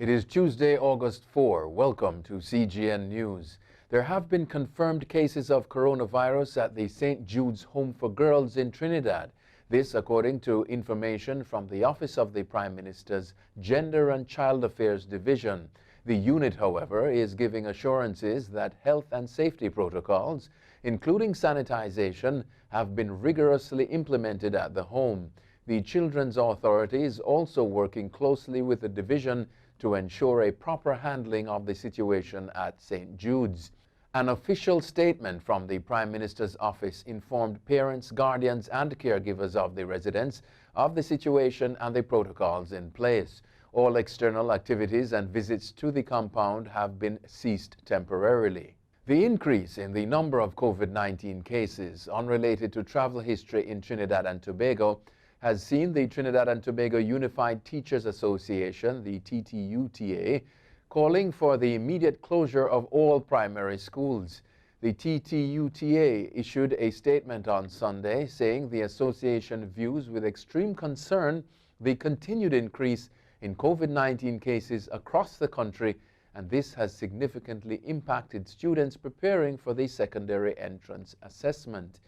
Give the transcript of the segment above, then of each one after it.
It is Tuesday, August 4. Welcome to CGN News. There have been confirmed cases of coronavirus at the St. Jude's Home for Girls in Trinidad. This according to information from the Office of the Prime Minister's Gender and Child Affairs Division. The unit, however, is giving assurances that health and safety protocols, including sanitization, have been rigorously implemented at the home. The Children's Authority is also working closely with the division to ensure a proper handling of the situation at St. Jude's. An official statement from the Prime Minister's office informed parents, guardians and caregivers of the residents of the situation and the protocols in place. All external activities and visits to the compound have been ceased temporarily. The increase in the number of COVID-19 cases unrelated to travel history in Trinidad and Tobago has seen the Trinidad and Tobago Unified Teachers Association, the TTUTA, calling for the immediate closure of all primary schools. The TTUTA issued a statement on Sunday saying the association views with extreme concern the continued increase in COVID-19 cases across the country, and this has significantly impacted students preparing for the secondary entrance assessment.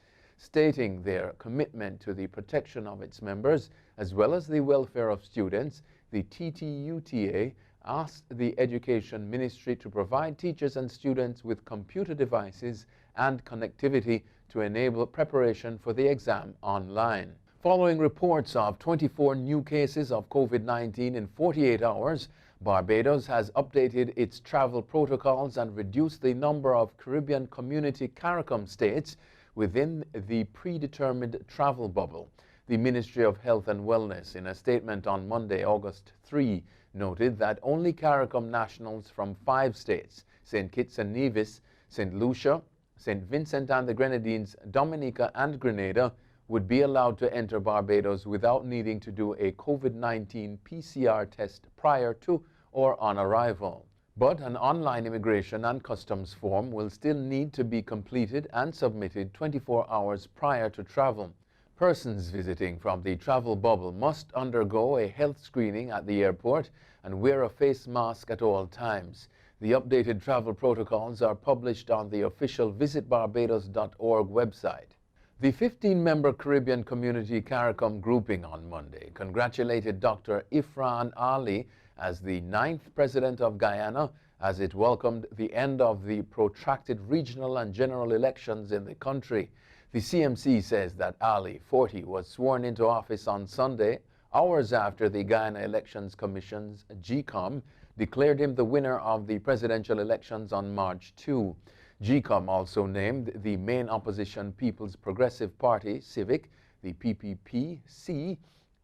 Stating their commitment to the protection of its members as well as the welfare of students, the TTUTA asked the Education Ministry to provide teachers and students with computer devices and connectivity to enable preparation for the exam online. Following reports of 24 new cases of COVID-19 in 48 hours, Barbados has updated its travel protocols and reduced the number of Caribbean Community Caricom states within the predetermined travel bubble. The Ministry of Health and Wellness, in a statement on Monday, August 3, noted that only Caricom nationals from 5 states, St. Kitts and Nevis, St. Lucia, St. Vincent and the Grenadines, Dominica and Grenada, would be allowed to enter Barbados without needing to do a COVID-19 PCR test prior to or on arrival. But an online immigration and customs form will still need to be completed and submitted 24 hours prior to travel. Persons visiting from the travel bubble must undergo a health screening at the airport and wear a face mask at all times. The updated travel protocols are published on the official visitbarbados.org website. The 15-member Caribbean Community Caricom grouping on Monday congratulated Dr. Ifran Ali as the 9th President of Guyana as it welcomed the end of the protracted regional and general elections in the country. The CMC says that Ali, 40, was sworn into office on Sunday, hours after the Guyana Elections Commission's GCOM declared him the winner of the presidential elections on March 2. GCOM also named the main opposition People's Progressive Party, Civic, the PPP-C,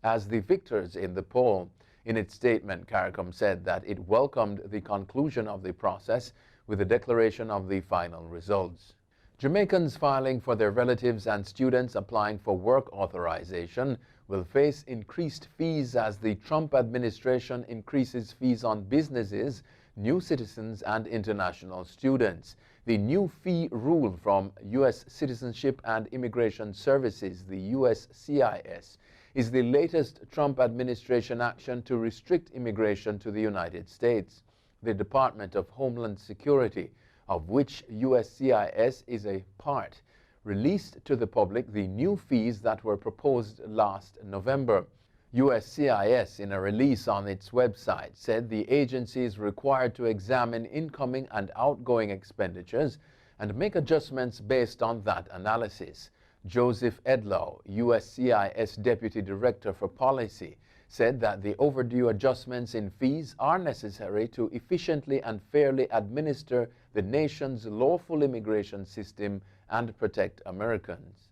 as the victors in the poll. In its statement, Caricom said that it welcomed the conclusion of the process with the declaration of the final results. Jamaicans filing for their relatives and students applying for work authorization will face increased fees as the Trump administration increases fees on businesses, new citizens and international students. The new fee rule from U.S. Citizenship and Immigration Services, the USCIS, is the latest Trump administration action to restrict immigration to the United States. The Department of Homeland Security, of which USCIS is a part, released to the public the new fees that were proposed last November. USCIS, in a release on its website, said the agency is required to examine incoming and outgoing expenditures and make adjustments based on that analysis. Joseph Edlow, USCIS Deputy Director for Policy, said that the overdue adjustments in fees are necessary to efficiently and fairly administer the nation's lawful immigration system and protect Americans.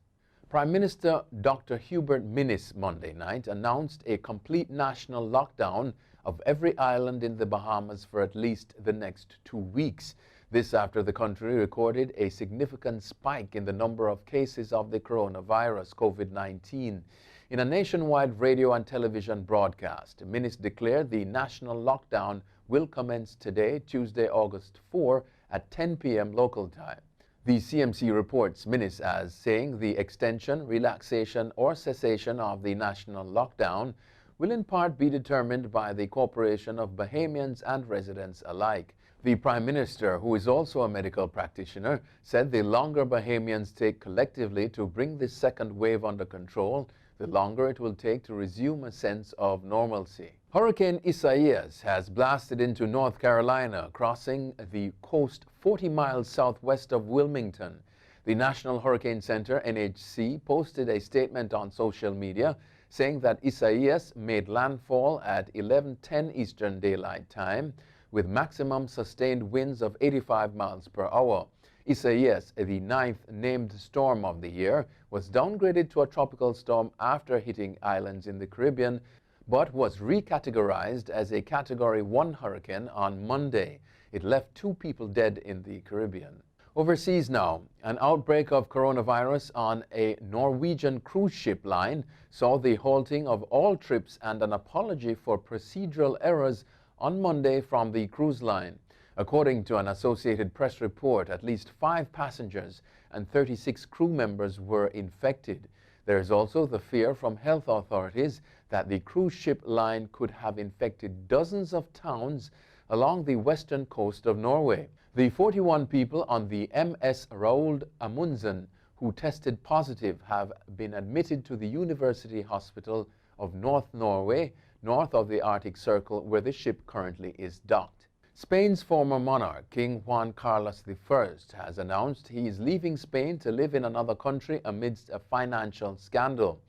Prime Minister Dr. Hubert Minnis Monday night announced a complete national lockdown of every island in the Bahamas for at least the next 2 weeks. This after the country recorded a significant spike in the number of cases of the coronavirus, COVID-19. In a nationwide radio and television broadcast, Minnis declared the national lockdown will commence today, Tuesday, August 4, at 10 p.m. local time. The CMC reports Minnis as saying the extension, relaxation or cessation of the national lockdown will in part be determined by the cooperation of Bahamians and residents alike. The Prime Minister, who is also a medical practitioner, said the longer Bahamians take collectively to bring this second wave under control, the longer it will take to resume a sense of normalcy. Hurricane Isaias has blasted into North Carolina, crossing the coast 40 miles southwest of Wilmington. The National Hurricane Center, NHC, posted a statement on social media saying that Isaias made landfall at 11:10 Eastern Daylight Time with maximum sustained winds of 85 miles per hour. Isaias, the 9th named storm of the year, was downgraded to a tropical storm after hitting islands in the Caribbean, but was recategorized as a Category 1 hurricane on Monday. It left 2 people dead in the Caribbean. Overseas now, an outbreak of coronavirus on a Norwegian cruise ship line saw the halting of all trips and an apology for procedural errors on Monday from the cruise line. According to an Associated Press report, at least 5 passengers and 36 crew members were infected. There is also the fear from health authorities that the cruise ship line could have infected dozens of towns along the western coast of Norway. The 41 people on the MS Roald Amundsen who tested positive have been admitted to the University Hospital of North Norway, north of the Arctic Circle, where the ship currently is docked. Spain's former monarch, King Juan Carlos I, has announced he is leaving Spain to live in another country amidst a financial scandal.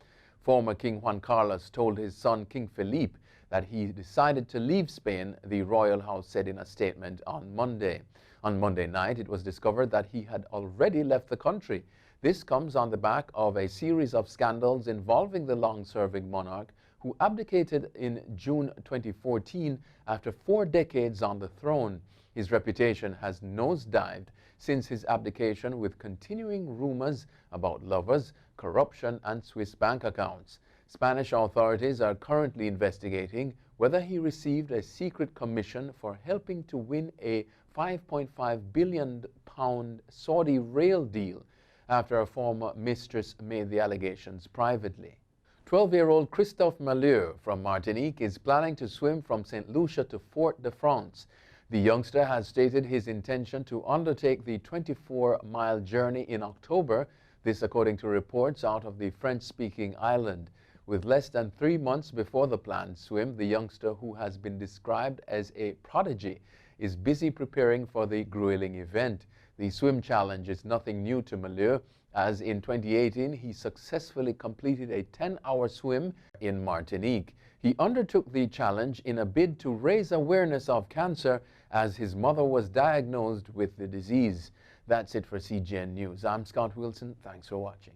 Former King Juan Carlos told his son, King Felipe, that he decided to leave Spain, the royal house said in a statement on Monday. On Monday night, it was discovered that he had already left the country. This comes on the back of a series of scandals involving the long-serving monarch, who abdicated in June 2014 after 4 decades on the throne. His reputation has nosedived since his abdication, with continuing rumors about lovers, corruption, and Swiss bank accounts. Spanish authorities are currently investigating whether he received a secret commission for helping to win a £5.5 billion Saudi rail deal after a former mistress made the allegations privately. 12-year-old Christophe Malheur from Martinique is planning to swim from St. Lucia to Fort-de-France. The youngster has stated his intention to undertake the 24-mile journey in October, this according to reports out of the French-speaking island. With less than 3 months before the planned swim, the youngster, who has been described as a prodigy, is busy preparing for the grueling event. The swim challenge is nothing new to Malheur, as in 2018 he successfully completed a 10-hour swim in Martinique. He undertook the challenge in a bid to raise awareness of cancer, as his mother was diagnosed with the disease. That's it for CGN News. I'm Scott Wilson. Thanks for watching.